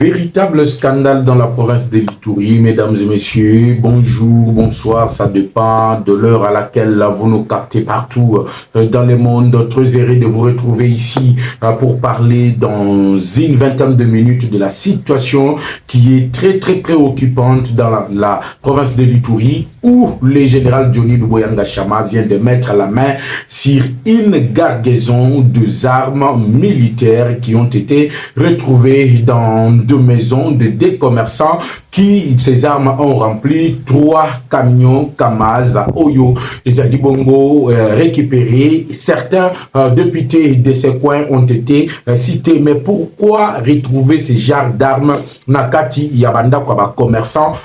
Véritable scandale dans la province de l'Ituri, mesdames et messieurs, bonjour, bonsoir, ça dépend de l'heure à laquelle vous nous captez partout dans le monde. Très heureux de vous retrouver ici pour parler dans une vingtaine de minutes de la situation qui est très préoccupante dans la province de l'Ituri, où le général Johnny Luboyanga Chama vient de mettre la main sur une gargaison d'armes militaires qui ont été retrouvées dans deux maisons de deux commerçants qui, ces armes ont rempli 3 camions Kamaz Oyo. Les Alibongo récupérés. Certains députés de ces coins ont été cités. Mais pourquoi retrouver ces genres d'armes Nakati Yabanda Kwaba commerçants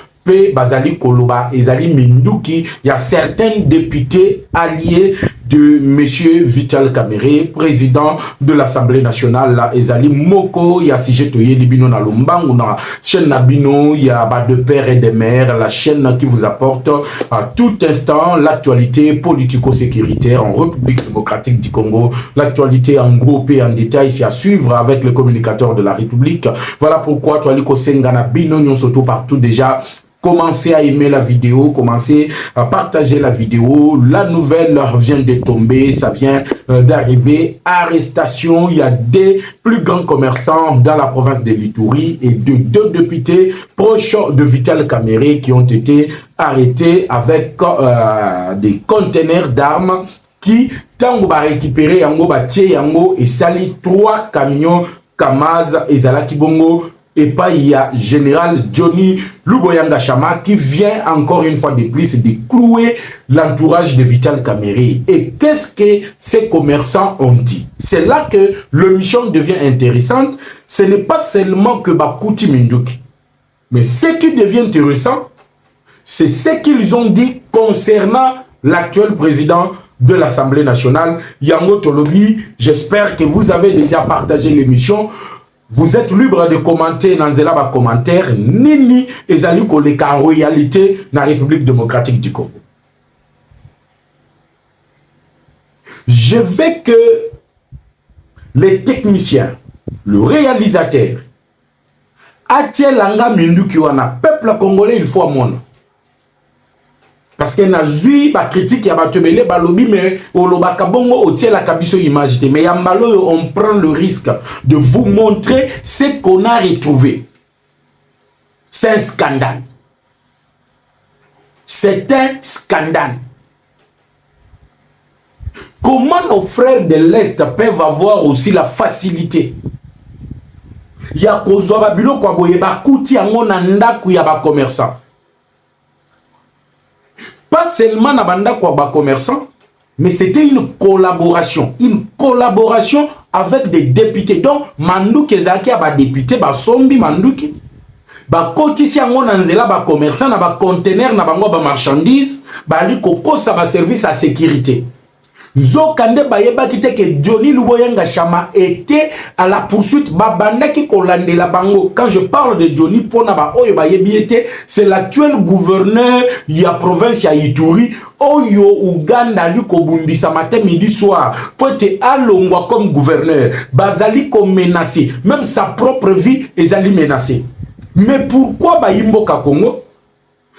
Bazali Koloba, Ezali Minduki, il y a certains députés alliés de monsieur Vital Kamerhe, président de l'Assemblée nationale, Ezali Moko, il y a Sigetoye Libino na Lumbangu, na chaîne Nabino, il y a de père et de mère, la chaîne qui vous apporte à tout instant l'actualité politico-sécuritaire en République démocratique du Congo, l'actualité en groupe et en détail, c'est à suivre avec le communicateur de la République. Voilà pourquoi Toaliko Sengana Bino Nyon Soto partout déjà. Commencez à aimer la vidéo, commencez à partager la vidéo. La nouvelle vient de tomber, ça vient d'arriver. Arrestation, il y a des plus grands commerçants dans la province de l'Ituri et de 2 députés proches de Vital Kamerhe qui ont été arrêtés avec des conteneurs d'armes qui, tant qu'on va récupérer, yango va tirer yango et sali 3 camions Kamaz et Zalaki Bongo. Et pas il y a général Johnny Luboyanga Chama qui vient encore une fois de plus de clouer l'entourage de Vital Kamerhe. Et qu'est-ce que ces commerçants ont dit? C'est là que l'émission devient intéressante. Ce n'est pas seulement que Bakuti Minduki. Mais ce qui devient intéressant, c'est ce qu'ils ont dit concernant l'actuel président de l'Assemblée nationale, Yango Tolobi. J'espère que vous avez déjà partagé l'émission. Vous êtes libre de commenter dans les commentaires Nini Ezali Koleka en réalité dans la République démocratique du Congo. Je veux que les techniciens, le réalisateur, Atielanga Minduki wana peuple congolais il faut à mon. Parce que na zui ba critique ya batebele balobi mais olobaka bongo otie la kabiso image mais yambalo on prend le risque de vous montrer ce qu'on a retrouvé. C'est un scandale. C'est un scandale. Comment nos frères de l'Est peuvent avoir aussi la facilité? Ya kozwa babilo kwa boye bakuti yango na ndaku ya ba commerçant. Pas seulement na banda kwa ba commerçants, mais c'était une collaboration avec des députés. Donc Manduki ezaki ya ba député ba sombi Manduki ba kotisi yango na nzela ba commerçants na ba conteneur na bango ba marchandises ba li kokosa ba service à sécurité. Zokande bayeba kite que Johnny Luboyanga Chama était à la poursuite babanda ki kolande la bango. Quand je parle de Johnny pona ba oyo bayebi c'est l'actuel gouverneur ya province ya Ituri oyo Uganda li ko bundisa matin midi soir pote alongwa comme gouverneur bazali ko menacer même sa propre vie ezali menacée. Mais pourquoi bayimboka Congo?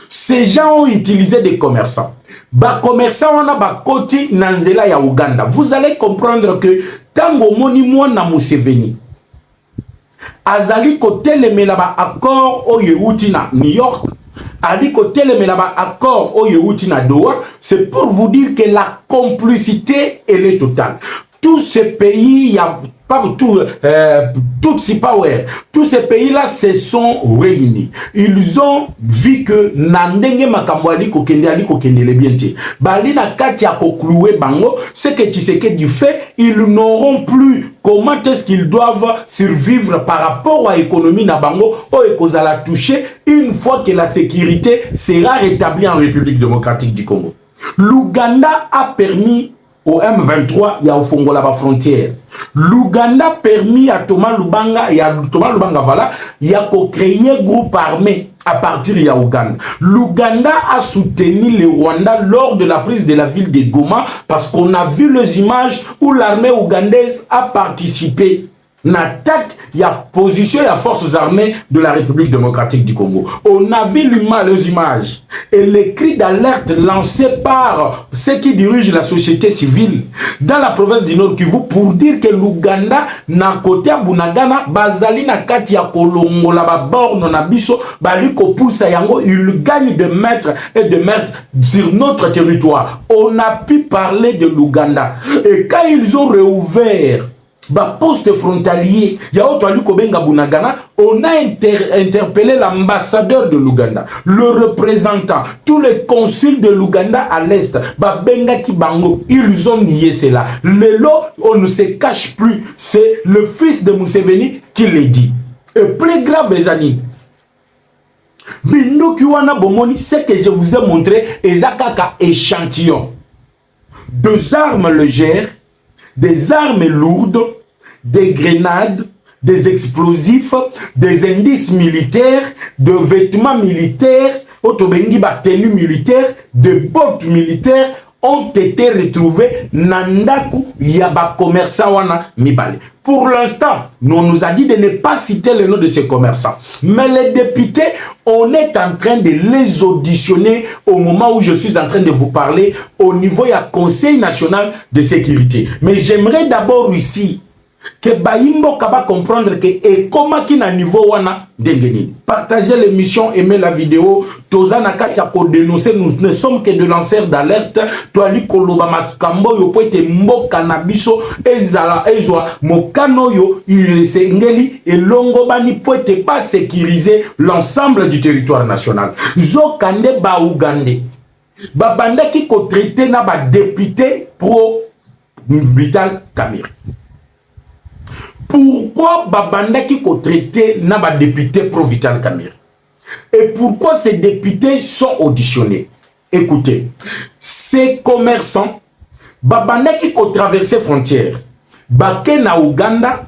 Ces gens ont utilisé des commerçants. Ba commerçant wana ba koti nanzela ya Uganda. Vous allez comprendre que tango moni mwana Museveni azali ko telemela ba accord oyeuti na New York, ali ko telemela ba accord oyeuti na Doha, c'est pour vous dire que la complicité elle est totale. Tous ces pays, il y a pas tout, Tutsi Power, tous ces pays-là se sont réunis. Ils ont vu que Nandenge Makamwali Kokende le bienté. Balina Katia Kokloué Bango, ce que Tshisekedi fait, ils n'auront plus comment est-ce qu'ils doivent survivre par rapport à l'économie na Bango, ou ekozala toucher une fois que la sécurité sera rétablie en République démocratique du Congo. L'Ouganda a permis au M23, il y a au Fongo la frontière. L'Ouganda permis à Thomas Lubanga et à Thomas Lubanga voilà, il y a créé un groupe armé à partir de Ouganda. L'Ouganda a soutenu le Rwanda lors de la prise de la ville de Goma parce qu'on a vu les images où l'armée ougandaise a participé N'attaque, il y a position, il y a forces armées de la République démocratique du Congo. On a vu les images et les cris d'alerte lancés par ceux qui dirigent la société civile dans la province du Nord Kivu pour dire que l'Ouganda, na côté à Bunagana, bazali na kati ya kolongo la baborno na biso, bali ko poussa yango, il gagne de mètres et de mètres sur notre territoire. On a pu parler de l'Ouganda. Et quand ils ont réouvert poste frontalier, on a interpellé l'ambassadeur de l'Ouganda, le représentant, tous les consuls de l'Ouganda à l'Est, ils ont nié cela. Lelo, on ne se cache plus, c'est le fils de Museveni qui le dit. Et plus grave, les amis, ce que je vous ai montré, ezakaka échantillon. Deux armes légères, des armes lourdes, des grenades, des explosifs, des indices militaires, de vêtements militaires, tenues militaires, de bottes militaires ont été retrouvés nandaku yaba commerçants wana mibale. Pour l'instant, on nous a dit de ne pas citer le nom de ces commerçants. Mais les députés, on est en train de les auditionner au moment où je suis en train de vous parler au niveau du Conseil national de sécurité. Mais j'aimerais d'abord ici que Baïmbo Kaba comprendre que et comment qui na niveau wana dengeni. Partagez l'émission, aimez la vidéo. Tozana katia ko dénoncer, nous ne sommes que de lanceurs d'alerte. Toi li koloba maskambo yo poete mboka na biso ezala ezwa mokano yo isengeli et longo bani poete pas sécuriser l'ensemble du territoire national. Zokande ba Ougandais. Babanda qui ko traité na ba député pro Vital Kamerhe. Pourquoi Babanda qui a traité n'a pas député pro Vital Kamerhe? Et pourquoi ces députés sont auditionnés? Écoutez, ces commerçants, Babanda qui a traversé frontières, Baké na Ouganda,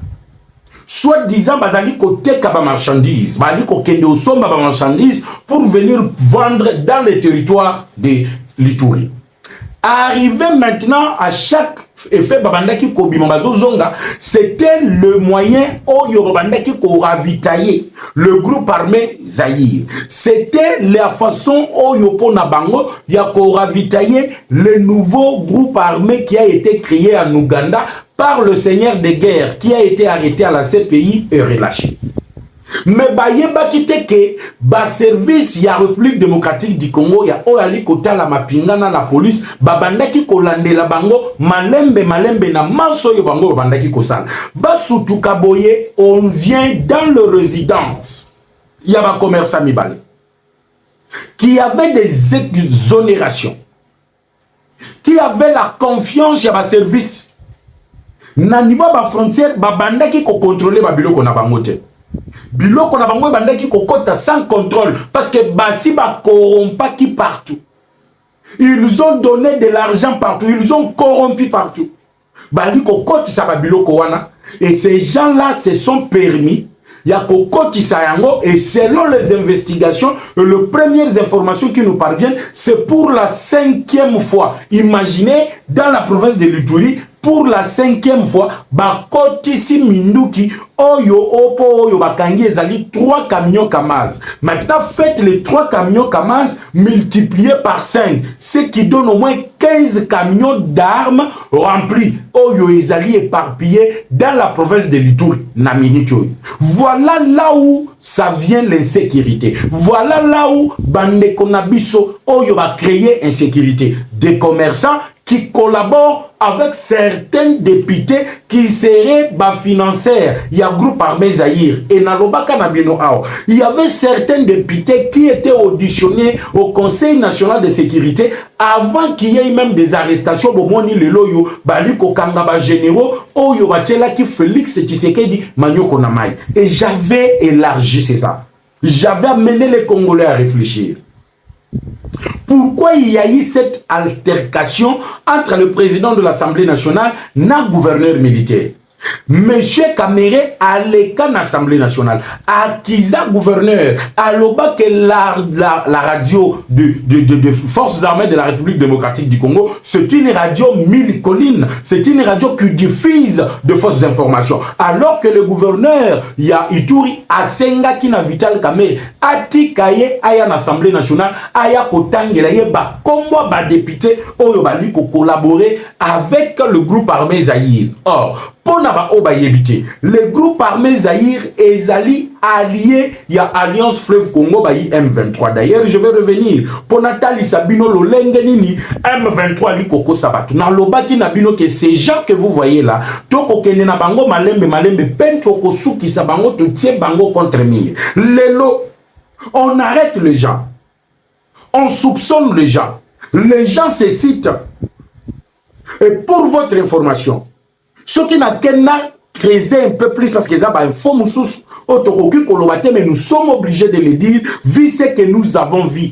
soit disant bazali côté kaba marchandises, bali ko kende osomba ba marchandises pour venir vendre dans le territoire de l'Ituri. Arrivé maintenant à chaque effet babandaki ko bimambazo zonga, c'était le moyen oyo babandaki ko ravitailler le groupe armé Zaïre. C'était la façon oyo pona bango ya ko ravitailler le nouveau groupe armé qui a été créé en Ouganda par le seigneur de guerre qui a été arrêté à la CPI et relâché. Mais bayeba kite ke ba service ya République démocratique du Congo ya oyali kota la mapingana la police babandaki kolandela bango malembe na maso yo bango babandaki kosala basutuka boye. On vient dans le résidence ya ba commerçant mibale qui avait des exonérations, qui avait la confiance ya ba service na niveau ba frontière babandaki ko contrôler ba biloko na bango te. Biloko na bango bandaki kokota sans contrôle parce que basi ba corrompaki partout. Ils ont donné de l'argent partout, ils ont corrompu partout. Bali kokoti sa ba biloko wana et ces gens-là se sont permis ya kokoti sa yango et selon les investigations, les premières informations qui nous parviennent, c'est pour la 5e fois. Imaginez dans la province de l'Ituri pour la 5e fois, bakotisi minduki oyo opo oyo bakangi ezali 3 camions Kamaz. Maintenant faites les 3 camions Kamaz multipliés par 5, ce qui donne au moins 15 camions d'armes remplis oyo ezali éparpillés dans la province de l'Ituri na minute oyo. Voilà là où ça vient l'insécurité. Voilà là où bande konabiso oyo va créer insécurité. Des commerçants qui collaborent avec certains députés qui seraient financiers. Il y a un groupe armé Zaïre. Et il y avait certains députés qui étaient auditionnés au Conseil national de sécurité avant qu'il y ait même des arrestations. Généraux, qui Félix Tshisekedi Manyoko Namai. Et j'avais élargi ça. J'avais amené les Congolais à réfléchir. Pourquoi il y a eu cette altercation entre le président de l'Assemblée nationale et le gouverneur militaire? Monsieur Kamere à l'école l'Assemblée nationale, à Kiza gouverneur, à l'Oba que la radio de Forces armées de la République démocratique du Congo, c'est une radio mille collines, c'est une radio qui diffuse de fausses informations. Alors que le gouverneur, il y a Ituri, à Senga qui n'a Vital Kamere, à Tikaye, à l'Assemblée nationale, à Kotangela, ba combo ba député, oyobali ko collaborer avec le groupe armé Zaïre. Or, pour le groupe armé Zaïre est allié, il y a Alliance Fleuve Congo Bayi M23. D'ailleurs, je vais revenir. Pour Nathalie Sabino Lolengenini M23 Likoko Sabatu. Dans le baki Nabino que ces gens que vous voyez là, toko kene na bango malembe pentoko suki sa bango to tie bango contre mire. Lelo, on arrête les gens. On soupçonne les gens. Les gens se citent. Et pour votre information, ceux qui n'ont qu'à creuser un peu plus parce qu'ils ont un faux moussous, mais nous sommes obligés de le dire, vu ce que nous avons vu.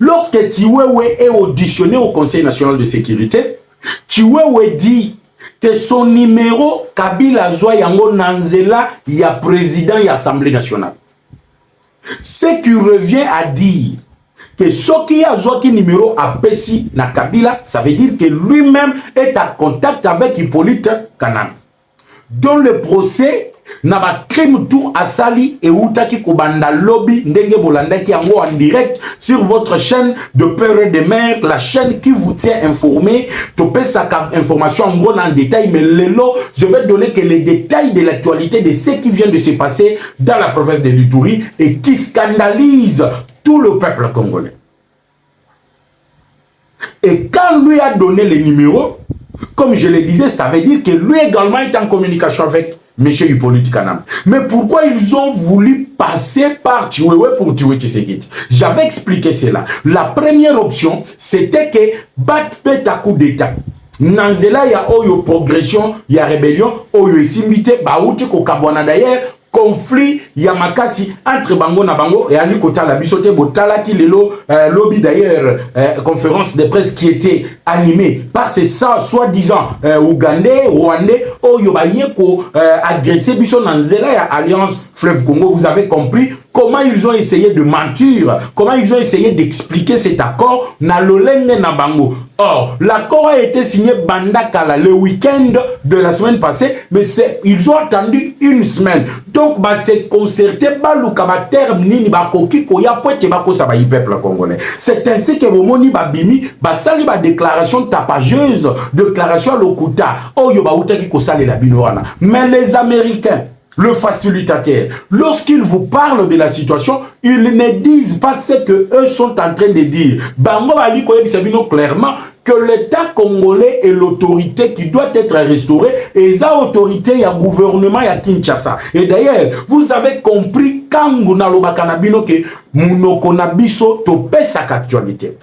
Lorsque Tiwewe est auditionné au Conseil national de sécurité, Tiwewe dit que son numéro Kabila Zwa Yango Nanzela, il y a président et Assemblée nationale. Ce qui revient à dire que ce qui a joué numéro à Pessi na Kabila, ça veut dire que lui-même est en contact avec Hippolyte Kanam. Dans le procès, na ba crime tout asali et outaki kobanda lobby ndenge bolanda ki yango en direct sur votre chaîne de peur de mer, la chaîne qui vous tient informé. Topé sa information en gros en détail, mais lelo, je vais donner que les détails de l'actualité de ce qui vient de se passer dans la province de l'Ituri et qui scandalise tout le peuple congolais. Et quand lui a donné les numéros, comme je le disais, ça veut dire que lui également est en communication avec M. Hippolyte Kanam. Mais pourquoi ils ont voulu passer par Tiwewe pour tuer Tshisekedi? J'avais expliqué cela. La première option, c'était que Batpet à coup d'état. Nanzela ya oyo progression, ya rébellion, oyo isimite, baouti ko kabwana d'ailleurs, conflit yamakasi entre bango na bango et ali kotala bisote botala ki lelo lobby d'ailleurs conférence de presse qui était animée par ces soi-disant ougandais rwandais oyo bayeko agresser biso na nzela ya Alliance Fleuve Congo. Vous avez compris comment ils ont essayé de mentir, comment ils ont essayé d'expliquer cet accord na lolenge na bango. Or, l'accord a été signé Bandakala le week-end de la semaine passée, mais ils ont attendu une semaine. Donc, c'est concerté, terme nini bakoki koya poete bako sa ba peuple congolais. C'est ainsi que Bomoni Babimi basali ba déclaration tapageuse, déclaration lokuta. Oh yo ba utaki ko sale la binoana. Mais les Américains, le facilitateur, lorsqu'ils vous parlent de la situation, ils ne disent pas ce que eux sont en train de dire. Bango Ali Koye Bisabino clairement que l'État congolais est l'autorité qui doit être restaurée et ça autorité, il y a gouvernement, il y a Kinshasa. Et d'ailleurs, vous avez compris quand vous n'avez pas kanabino que Munokonabiso topé sa actualité.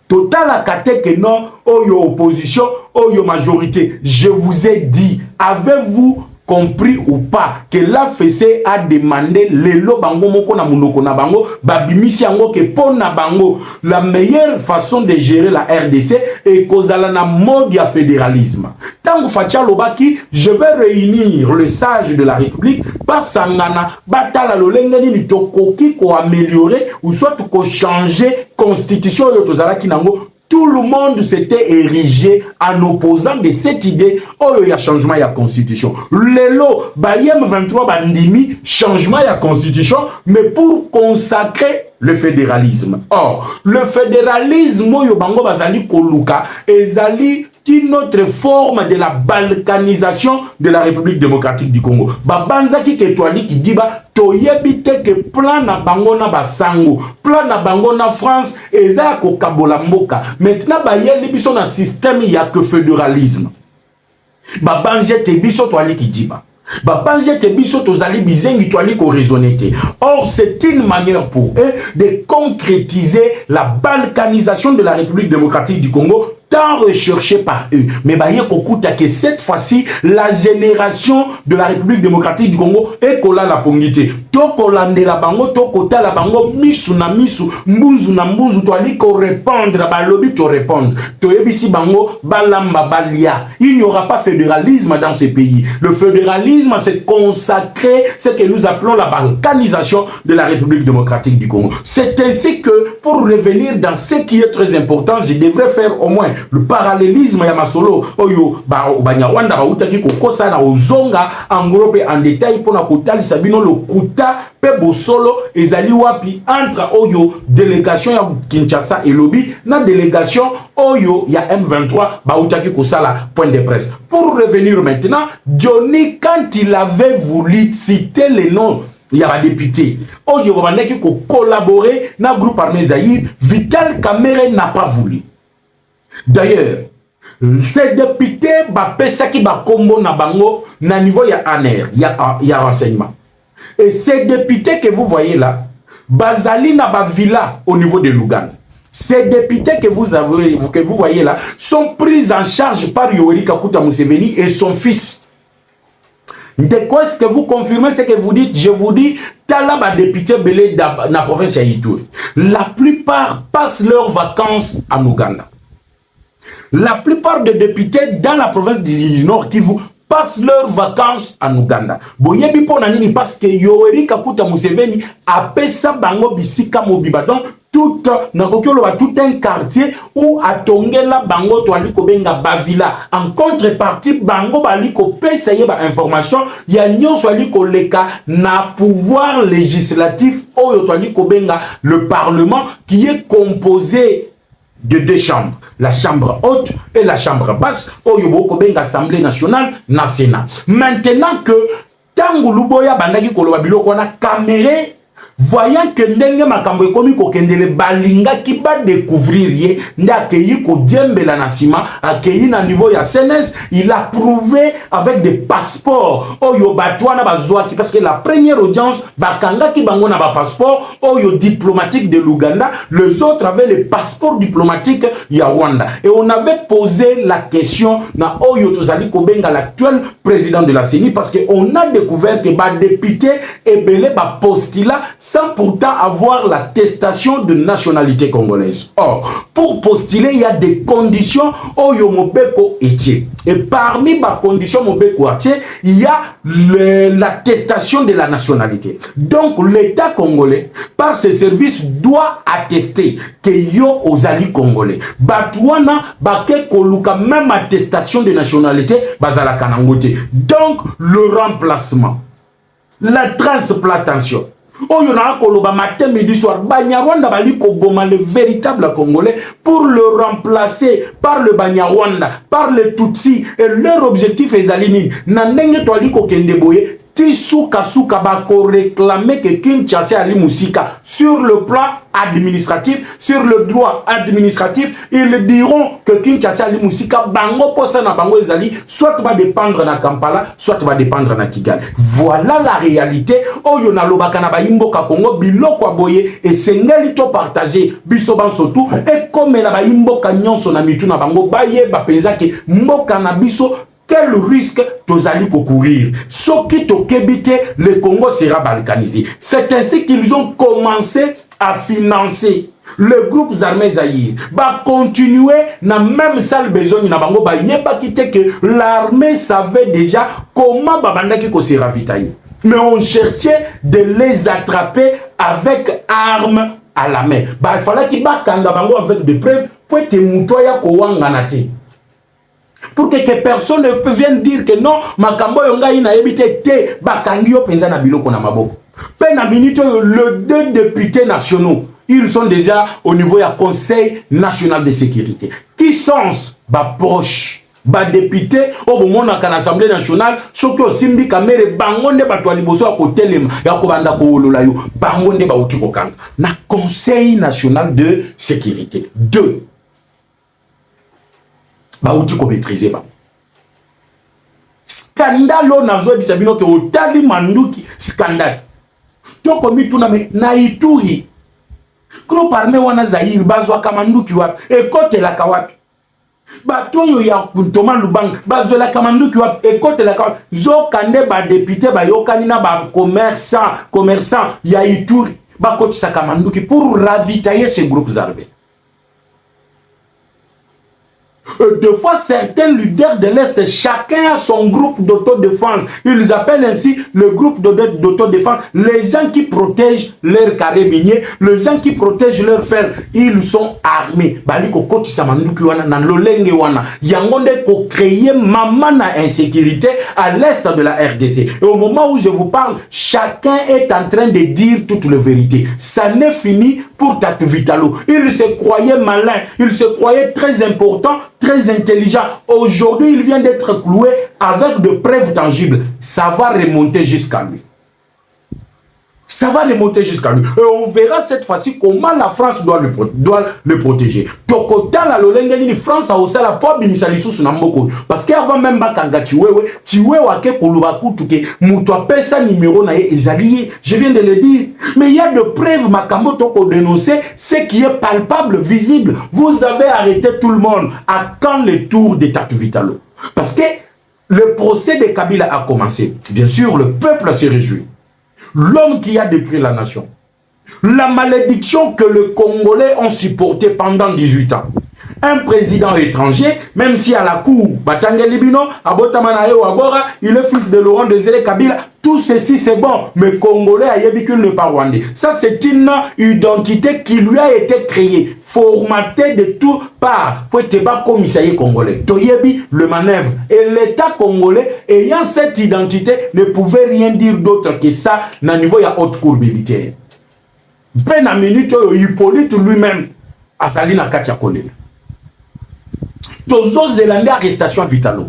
Total à kate que non, oyo opposition, oyo majorité. Je vous ai dit, avez-vous compris ou pas que la FEC a demandé lelo bango moko na munoko na bango babimisi yango ke pona bango la meilleure façon de gérer la RDC et kozala na mode ya fédéralisme. Tango facha lobaki, je vais réunir le sage de la République par sangana batala lolengani ni tokoki ko améliorer ou soit ko changer constitution yo tozala kinango. Tout le monde s'était érigé en opposant de cette idée. Oh, il y a changement, il y a constitution. Lelo, Bayem 23 bandimi, changement, il y a constitution, mais pour consacrer le fédéralisme. Or, le fédéralisme, yo bango bazali koluka, ezali une autre forme de la balkanisation de la République démocratique du Congo. Babanzaki ketwali qui dit ba toyebite que plan na bango na basango, plan na bango na France eza ko kabola mboka. Maintenant ba yeli biso na système ya que fédéralisme. Babanzete biso toali qui dit ba. Babanzete biso tozali bizengi toali ko raisonner. Or c'est une manière pour eux de concrétiser la balkanisation de la République démocratique du Congo tant recherché par eux. Mais baye kokuta que cette fois-ci, la génération de la République démocratique du Congo est kola la pongité. Toko lande la bango, toko ta la bango, misu na misu, mbuzu na mbuzu, to ali ko répondre, ba lobby to répondre. To ebisi bango, balamba balia. Il n'y aura pas fédéralisme dans ce pays. Le fédéralisme, c'est consacré, c'est que nous appelons la balkanisation de la République démocratique du Congo. C'est ainsi que, pour revenir dans ce qui est très important, je devrais faire au moins le parallélisme ya masolo oyo banyarwanda bautaki kokosa na ozonga en gros pe en détail pour na kotalisa bino le kuta pe bosolo ezali wapi entre oyo délégation ya Kinshasa et Lobi na délégation oyo ya M23 bautaki kosala point de presse. Pour revenir maintenant, Johnny, quand il avait voulu citer les noms, il y a des députés oyo babandaki ko collaborer na groupe armé Zaïre, Vital Kamerhe n'a pas voulu. D'ailleurs, ces députés bapesaki bakombo na bango na niveau ya ANR, ya renseignement. Et ces députés que vous voyez là, bazali na ba villa au niveau de Luganda. Ces députés que vous voyez là sont pris en charge par Yoweri Kaguta Museveni et son fils. De quoi est-ce que vous confirmez ce que vous dites? Je vous dis, Talaba député belé dans la province de Ituri. La plupart passent leurs vacances en Ouganda. La plupart des députés dans la province du Nord Kivu passent leurs vacances en Ouganda. Boyebi ponanini parce que Yoweri Kaguta Museveni a pesa bango bisika mobiba. Donc tout un quartier où atongela bango to aliko benga bavila. En contrepartie bango baliko pesa yeba information ya nyonso aliko leka na pouvoir législatif oyo to aliko benga le parlement qui est composé de deux chambres, la chambre haute et la chambre basse, Oyobo Kobenga Assemblée nationale, na Sénat. Maintenant que Tangu Luboya Bandaki Koloba Biloko na Kamerhe, voyant que ndenge makambo ekomi kokendele balinga ki ba découvrir ye nda keyi ko diembela na sima akeyi na niveau ya CNS, il a prouvé avec des passeports oyo batwana bazwaki parce que la première audience bakanga ki bango na ba passeport oyo diplomatique de l'Ouganda, les autres avaient les passeports diplomatiques ya Rwanda. Et on avait posé la question na oyo tozali kobenga l'actuel président de la CENI parce que on a découvert que ba député ebele ba postila sans pourtant avoir l'attestation de nationalité congolaise. Or, pour postuler, il y a des conditions au Yomobeko Etier. Et parmi les conditions Mobeko Etier, il y a l'attestation de la nationalité. Donc, l'État congolais, par ses services, doit attester que yo ozali congolais. Batouana, bake koluka même attestation de nationalité, bazala kanangote. Donc, le remplacement, la transplantation, oyo na koloba matin midi soir Banyarwanda bali ko boma le véritable congolais pour le remplacer par le Banyarwanda, par le Tutsi, et leur objectif est aligné na ndenge to ali ko kende boye tisuka suka ba ko réclamer que Kinshasa ali musika sur le plan administratif, sur le droit administratif. Ils diront que Kinshasa ali musika bango posa na bango ezali soit va dépendre na Kampala, soit va dépendre na Kigali. Voilà la réalité. Oyo na lobaka na baimboka Congo biloko boye et sengeli to partager biso ban surtout et comme na baimboka nyonso na mitu na bango baye ba penza ke mboka na biso. Quel risque tozali courir? Soki tokebite, le Congo sera balkanisé. C'est ainsi qu'ils ont commencé à financer les groupes armés Zaïre. Ba continuer na même salle besoin na bango ba yeba kite que l'armée savait déjà comment babandaki ko se ravitailler. Mais on cherchait de les attraper avec armes à la main. Bah il fallait qu'ils bakanga bango avec des preuves pour te mutoya ko wanganati. Pour que personne ne vienne dire que non, makambo yonga ina ebite te bakangi yo penza na biloko na maboko. Pe na minute le deux députés nationaux, ils sont déjà au niveau ya Conseil national de sécurité. Qui sont ba proche ba député au moment na l'Assemblée nationale, soki osimbi kamere bangonde bato liboso ya kotelema ya kobanda ko olola yo bangonde ba uti kokanga na Conseil national de sécurité. 2 ba uti ko maîtriser ba scandale on a zo bisabino ke otali manduki scandale to komi tuna na Ituri groupe armé wana Zaïre bazwa kamanduki wapi e kote la kawapi Batoyo ya Thomas Lubang, bazola kamandu qui va écoute la zo kande ba député ba yokanina ba commerçant ya Ituri ba koti sa kamandu qui pour ravitailler ces groupes armés. Deux fois, certains leaders de l'Est, chacun a son groupe d'autodéfense. Ils appellent ainsi le groupe d'autodéfense les gens qui protègent leurs carabiniers, les gens qui protègent leurs fers. Ils sont armés. Baliko koti samanduki wana na lolenge wana. Yangonde ko créer mamana insécurité à l'Est de la RDC. Et au moment où je vous parle, chacun est en train de dire toute la vérité. Ça n'est fini pour Tatu Vitalo. Il se croyait malin, il se croyait très important, très intelligent. Aujourd'hui, il vient d'être cloué avec de preuves tangibles. Ça va remonter jusqu'à lui. Ça va remonter jusqu'à lui. Et on verra cette fois-ci comment la France doit le protéger. Tokota la lolengeni France a aussi la poids bimisalisu sunamboko. Parce qu'avant même bakanga tiwe wake kolubaku tuke mutwa pesa numéro na ezalié. Je viens de le dire. Mais il y a de preuves makambo toko dénoncer ce qui est palpable, visible. Vous avez arrêté tout le monde. À quand le tour de Tatu Vitalo? Parce que le procès de Kabila a commencé. Bien sûr, le peuple s'est réjoui. L'homme qui a détruit la nation. La malédiction que les Congolais ont supportée pendant 18 ans. Un président étranger, même si à la cour, il est fils de Laurent Désiré Kabila, tout ceci c'est bon, mais Congolais a yébicule ne pas rwandais. Ça c'est une identité qui lui a été créée, formatée de tout part, pour être pas commissaire congolais. Toyebi le manœuvre. Et l'État congolais, ayant cette identité, ne pouvait rien dire d'autre que ça, dans niveau ya haute cour militaire. Ben à minute, Hippolyte lui-même, a sali na katia kolela. Tozo Zélande arrestation Vitalo.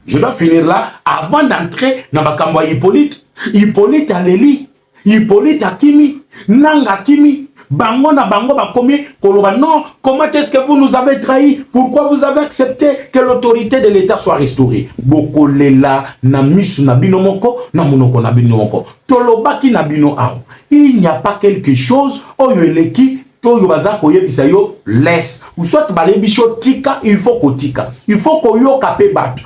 Je dois finir là avant d'entrer dans Bakambo Hippolyte. Hippolyte Aléli, Hippolyte Akimi, Nanga Kimi, Bango na Bango Bakomi, Koloba. Non, comment est-ce que vous nous avez trahis? Pourquoi vous avez accepté que l'autorité de l'État soit restaurée? Bokolela, na misu na bino moko, na monoko na bino moko. Tolobaki na bino ao. Il n'y a pas quelque chose, oyeleki, laisse ou soit tika, il faut qu'on tika, il faut qu'on yo kapé bat.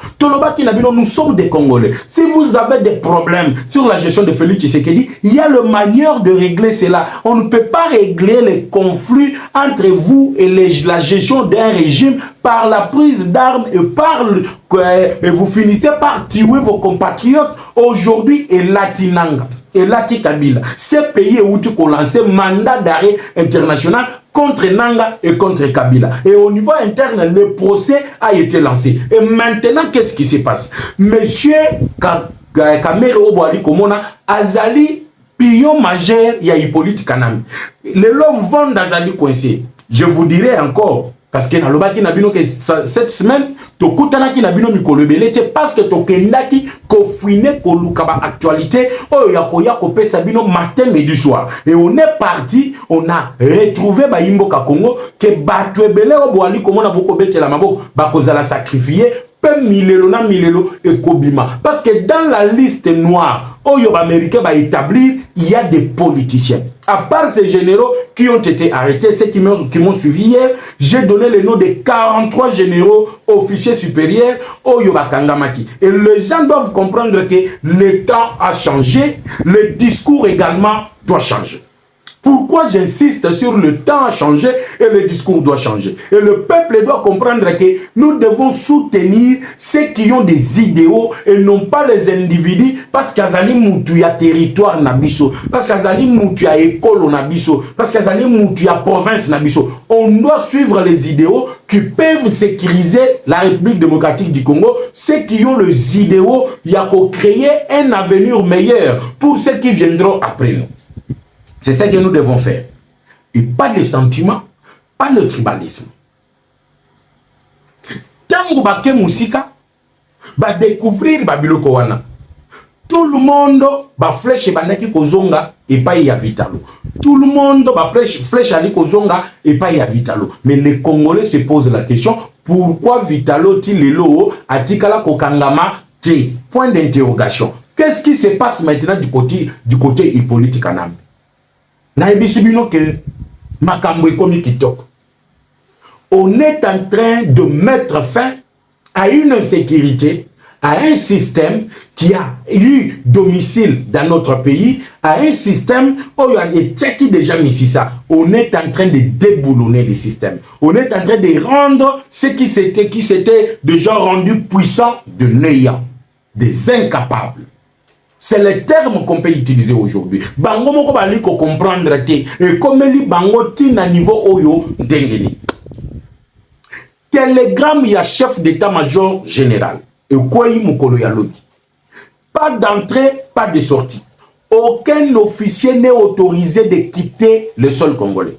Nous sommes des Congolais. Si vous avez des problèmes sur la gestion de Félix Tshisekedi, il y a le manière de régler cela. On ne peut pas régler les conflits entre vous et la gestion d'un régime par la prise d'armes et vous finissez par tuer vos compatriotes. Aujourd'hui et Latinanga et Lati Kabila, ces pays où tu as lancé mandat d'arrêt international contre Nanga et contre Kabila. Et au niveau interne, le procès a été lancé. Et maintenant, qu'est-ce qui se passe? Monsieur Kamere Oboali Komona Azali pion majeur ya Hippolyte Kanami. Les l'homme vont d'Azali coincé. Je vous dirai encore. Parce que nalobaki nabino que cette semaine tokutanaki nabino mikolo belete parce que tokendaki kofouiner kolukaba actualité oya kopesa bino matin midi soir et on est parti, on a retrouvé ba Imboka Congo que batwe belé oboali komona boko betela maboko bakozala sacrifier milelo et kobima. Parce que dans la liste noire, Oyo américain va établir, il y a des politiciens. À part ces généraux qui ont été arrêtés, ceux qui m'ont suivi hier, j'ai donné le nom de 43 généraux officiers supérieurs Oyo Bakangamaki. Et les gens doivent comprendre que le temps a changé, le discours également doit changer. Pourquoi j'insiste sur le temps a changé et le discours doit changer? Et le peuple doit comprendre que nous devons soutenir ceux qui ont des idéaux et non pas les individus parce qu'Azali Moutou a territoire nabiso, parce qu'Azali Moutou a école nabiso, parce qu'Azali Moutou a province nabiso. On doit suivre les idéaux qui peuvent sécuriser la République démocratique du Congo, ceux qui ont les idéaux, il y a qu'à créer un avenir meilleur pour ceux qui viendront après nous. C'est ça que nous devons faire. Et pas de sentiments, pas le tribalisme. Tango bake musika, ba découvrir babiloko wana. Tout le monde ba flèche bandaki kozonga et pas ya Vitalo. Tout le monde ba flèche ali kozonga et pas ya Vitalo. Mais les Congolais se posent la question, pourquoi Vitalo ti lelo atikala kokangama te? Point d'interrogation. Qu'est-ce qui se passe maintenant du côté Hippolyte Kanami? Na ebisibino ke makambo ekomi kitoko. on est en train de mettre fin à une insécurité, à un système qui a eu domicile dans notre pays, à un système où il y a qui déjà mis ça. On est en train de déboulonner le système. On est en train de rendre ce qui s'était déjà rendu puissant de néant, des incapables. C'est le terme qu'on peut utiliser aujourd'hui. Bango moko bali ko comprendre te et comme li bango ti na niveau oyo ndengeli. Télégramme ya chef d'état-major général et quoi mukolo ya lobi. Pas d'entrée, pas de sortie. Aucun officier n'est autorisé de quitter le sol congolais.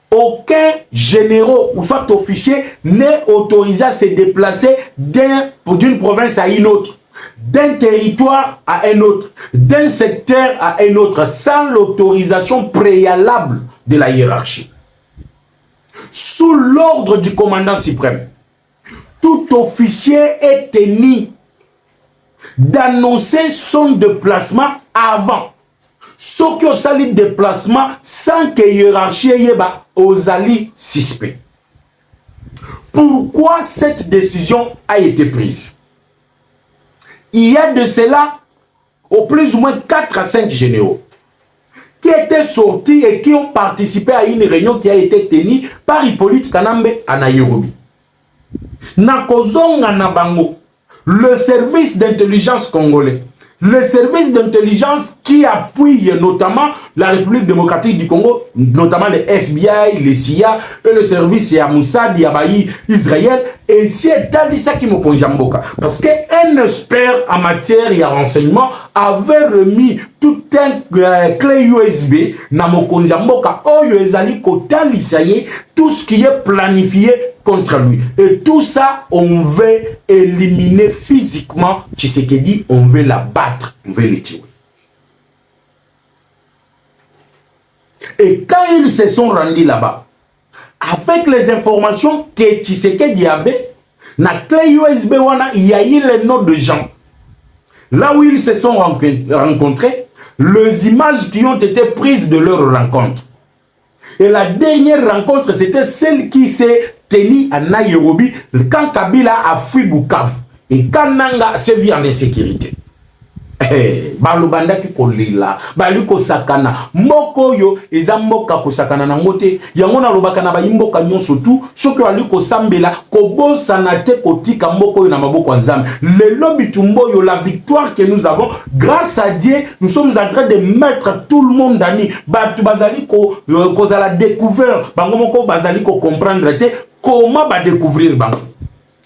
Aucun général ou soit officier n'est autorisé à se déplacer d'une province à une autre, d'un territoire à un autre, d'un secteur à un autre, sans l'autorisation préalable de la hiérarchie. Sous l'ordre du commandant suprême, tout officier est tenu d'annoncer son déplacement avant. Ce qui ont sali déplacement sans que hiérarchie yeba aux alliés suspects. Pourquoi cette décision a été prise? Il y a de cela au plus ou moins 4 à 5 généraux qui étaient sortis et qui ont participé à une réunion qui a été tenue par Hippolyte Kanambe à Nairobi. Nakozonga Nabango, le service d'intelligence congolais, le service d'intelligence qui appuie notamment la République démocratique du Congo, notamment le FBI, le CIA et le service Mossad, Yabaï, Israël, et si ça qui me conjamboka. Parce qu'un expert en matière de renseignement avait remis tout un clé USB na mo konjamboka oyo ezali kotali saye tout ce qui est planifié contre lui. Et tout ça, on veut éliminer physiquement Tshisekedi, on veut l'abattre, on veut le tuer. Et quand ils se sont rendus là-bas, avec les informations que Tshisekedi avait, na clé USB, il y a eu les noms de gens. Là où ils se sont rencontrés, les images qui ont été prises de leur rencontre. Et la dernière rencontre, c'était celle qui s'est tenue à Nairobi quand Kabila a fui Bukavu. Et quand Nanga se vit en insécurité. Balubanda ki kolila, baliko sakana, moko yo, eza moka ko sakana na ngote, yangona lobaka na bayimboka nyonso tu, soki aliko sambela, kobo sanate kotika moko yo na maboko nzambe. Le lobby tumbo yo, la victoire que nous avons, grâce à Dieu, nous sommes en train de mettre tout le monde dani, batu bazali ko zala découvert, bango moko bazali ko comprendre te, comment ba découvrir bango.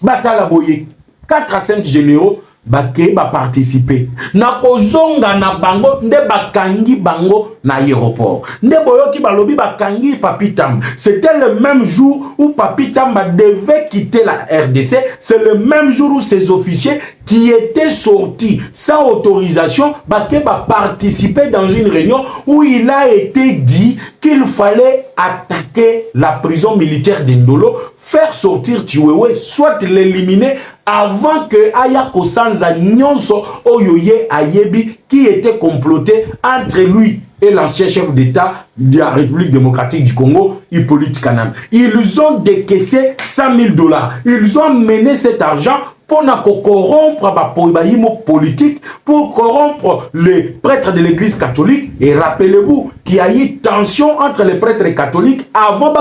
Batala boye, 4 à 5 généraux, bake ba participer na kozonga na bango nde bakangi bango na aéroport nde boyoki balobi bakangi Papi Tamba. C'était le même jour où Papi Tamba devait quitter la RDC. C'est le même jour où ces officiers qui étaient sortis sans autorisation bake ba participer dans une réunion où il a été dit qu'il fallait attaquer la prison militaire d'Indolo, faire sortir Chiwewe, soit l'éliminer avant que Aya Kosanza Nyonso Oyoye Ayebi qui était comploté entre lui et l'ancien chef d'État de la République démocratique du Congo, Hippolyte Kanambe. Ils ont décaissé $100 000. Ils ont mené cet argent pour corrompre la politique, pour corrompre les prêtres de l'église catholique. Et rappelez-vous qu'il y a eu tension entre les prêtres catholiques avant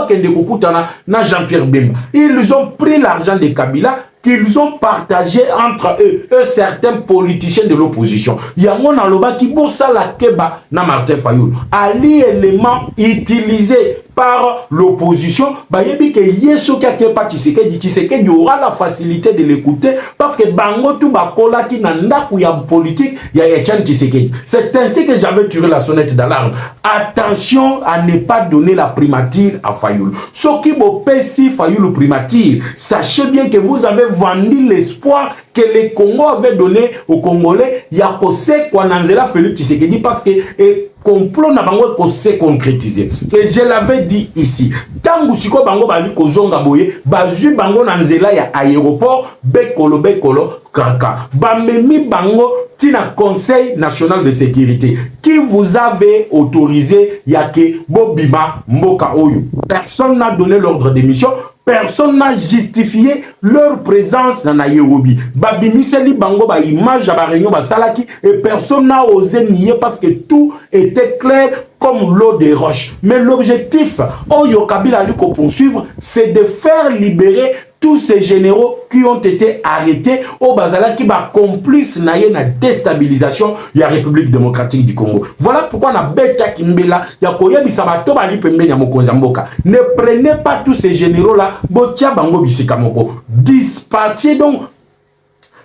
na Jean-Pierre Bemba. Ils ont pris l'argent de Kabila qu'ils ont partagé entre eux certains politiciens de l'opposition. Yangon aloba ki bossa la keba na Martin Fayulu. Ali élément utilisé par l'opposition, bayebi ke yeso ki akepa Tshisekedi aura la facilité de l'écouter parce que bango tu bakola ki na ndaku ya politique ya Etienne Tshisekedi. C'est ainsi que j'avais tiré la sonnette d'alarme. Attention à ne pas donner la primature à Fayulu. Soki bo pesi Fayulu primature, sachez bien que vous avez vendu l'espoir que le Congo avait donné aux Congolais. Ya kose kwa nanzela Félix Tshisekedi parce que complot na bango ko se concrétiser. Et je l'avais dit ici, tangu siko bango bali ko zonga boye, bazu bango na nzela ya aéroport bekolo kaka. Bamemi bango tina Conseil national de sécurité qui vous avait autorisé yake bobima mboka oyo. Personne n'a donné l'ordre d'émission personne n'a justifié leur présence dans Nairobi. Babimiseli bango ba image à réunion ba salaki et personne n'a osé nier parce que tout était clair comme l'eau des roches. Mais l'objectif, Oyo Kabila a dû poursuivre, c'est de faire libérer tous ces généraux qui ont été arrêtés au Bazala qui va complice na déstabilisation de la République démocratique du Congo. Voilà pourquoi on a bêta Kimbela, Yakoya Bisabato Bali Pembe Yamokonzamboka. Ne prenez pas tous ces généraux là, Botia Bango Bisikamoko. Dispatchez donc.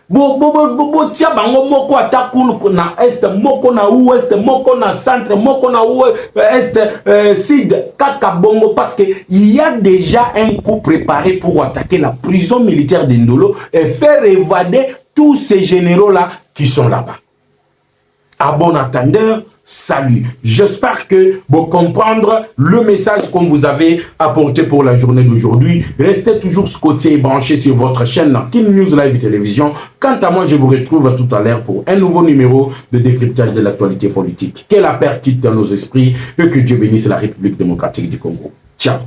Tia bango moko ataku na est, moko na ouest, moko na centre, moko na est, sud, kaka bongo, parce que il y a déjà un coup préparé pour attaquer la prison militaire d'Indolo et faire évader tous ces généraux là qui sont là-bas. À bon entendeur, salut. J'espère que vous comprenez le message qu'on vous avait apporté pour la journée d'aujourd'hui. Restez toujours scotché et branché sur votre chaîne King News Live Télévision. Quant à moi, je vous retrouve tout à l'heure pour un nouveau numéro de décryptage de l'actualité politique. Que la paix quitte dans nos esprits et que Dieu bénisse la République démocratique du Congo. Ciao.